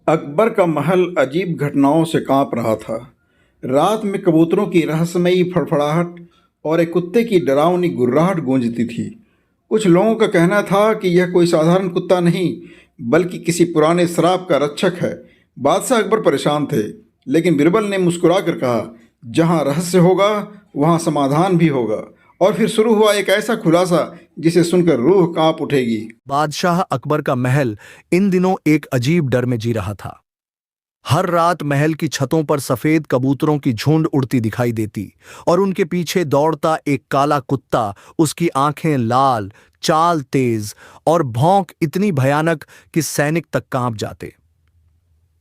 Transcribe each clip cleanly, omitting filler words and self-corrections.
अकबर का महल अजीब घटनाओं से कांप रहा था। रात में कबूतरों की रहस्यमयी फड़फड़ाहट और एक कुत्ते की डरावनी गुर्राहट गूंजती थी। कुछ लोगों का कहना था कि यह कोई साधारण कुत्ता नहीं, बल्कि किसी पुराने श्राप का रक्षक है। बादशाह अकबर परेशान थे, लेकिन बिरबल ने मुस्कुराकर कहा, जहाँ रहस्य होगा वहाँ समाधान भी होगा। और फिर शुरू हुआ एक ऐसा खुलासा जिसे सुनकर रूह कांप उठेगी। बादशाह अकबर का महल इन दिनों एक अजीब डर में जी रहा था। हर रात महल की छतों पर सफेद कबूतरों की झुंड उड़ती दिखाई देती और उनके पीछे दौड़ता एक काला कुत्ता, उसकी आंखें लाल, चाल तेज और भौंक इतनी भयानक कि सैनिक तक कांप जाते।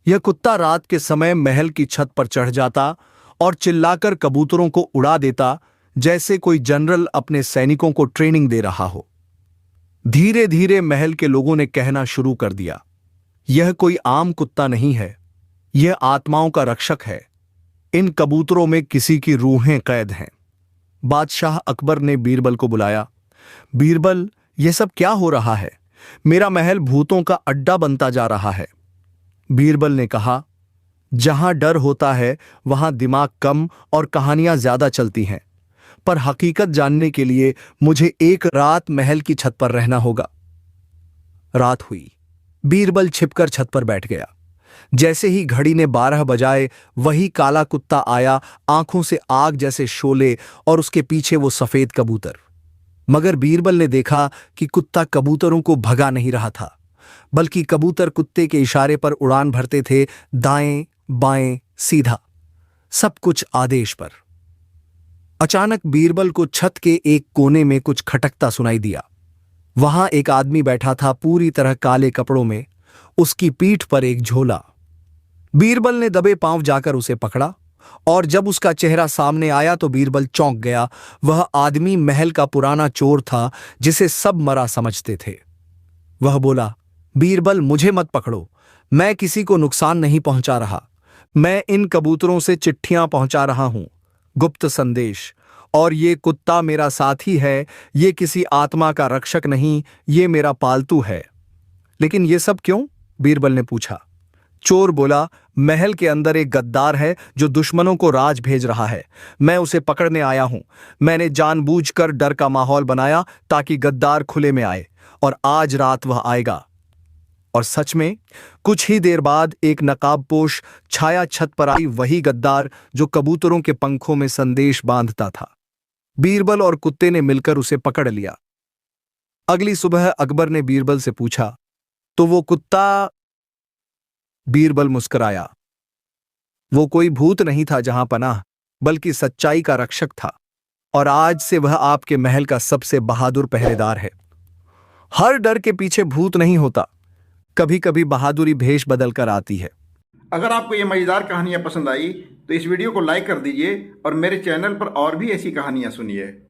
यह कुत्ता रात के समय महल की छत पर चढ़ जाता और चिल्लाकर कबूतरों को उड़ा देता, जैसे कोई जनरल अपने सैनिकों को ट्रेनिंग दे रहा हो। धीरे धीरे महल के लोगों ने कहना शुरू कर दिया, यह कोई आम कुत्ता नहीं है, यह आत्माओं का रक्षक है। इन कबूतरों में किसी की रूहें कैद हैं। बादशाह अकबर ने बीरबल को बुलाया। बीरबल, यह सब क्या हो रहा है? मेरा महल भूतों का अड्डा बनता जा रहा है। बीरबल ने कहा, जहां डर होता है वहां दिमाग कम और कहानियां ज्यादा चलती हैं, पर हकीकत जानने के लिए मुझे एक रात महल की छत पर रहना होगा। रात हुई। बीरबल छिपकर छत पर बैठ गया। जैसे ही घड़ी ने 12 बजाए, वही काला कुत्ता आया, आंखों से आग जैसे शोले और उसके पीछे वो सफेद कबूतर। मगर बीरबल ने देखा कि कुत्ता कबूतरों को भगा नहीं रहा था, बल्कि कबूतर कुत्ते के इशारे पर उड़ान भरते थे, दाएं बाएं सीधा, सब कुछ आदेश पर। अचानक बीरबल को छत के एक कोने में कुछ खटकता सुनाई दिया। वहां एक आदमी बैठा था, पूरी तरह काले कपड़ों में, उसकी पीठ पर एक झोला। बीरबल ने दबे पांव जाकर उसे पकड़ा और जब उसका चेहरा सामने आया तो बीरबल चौंक गया। वह आदमी महल का पुराना चोर था, जिसे सब मरा समझते थे। वह बोला, बीरबल, मुझे मत पकड़ो, मैं किसी को नुकसान नहीं पहुंचा रहा। मैं इन कबूतरों से चिट्ठियां पहुंचा रहा हूं, गुप्त संदेश, और ये कुत्ता मेरा साथी है। ये किसी आत्मा का रक्षक नहीं, ये मेरा पालतू है। लेकिन ये सब क्यों? बीरबल ने पूछा। चोर बोला, महल के अंदर एक गद्दार है जो दुश्मनों को राज भेज रहा है। मैं उसे पकड़ने आया हूं। मैंने जानबूझकर डर का माहौल बनाया ताकि गद्दार खुले में आए, और आज रात वह आएगा। और सच में कुछ ही देर बाद एक नकाबपोश छाया छत पर आई, वही गद्दार जो कबूतरों के पंखों में संदेश बांधता था। बीरबल और कुत्ते ने मिलकर उसे पकड़ लिया। अगली सुबह अकबर ने बीरबल से पूछा, तो वो कुत्ता? बीरबल मुस्कुराया। वो कोई भूत नहीं था जहां पनाह, बल्कि सच्चाई का रक्षक था, और आज से वह आपके महल का सबसे बहादुर पहरेदार है। हर डर के पीछे भूत नहीं होता, कभी कभी बहादुरी भेष बदल कर आती है। अगर आपको ये मज़ेदार कहानियाँ पसंद आई तो इस वीडियो को लाइक कर दीजिए और मेरे चैनल पर और भी ऐसी कहानियाँ सुनिए।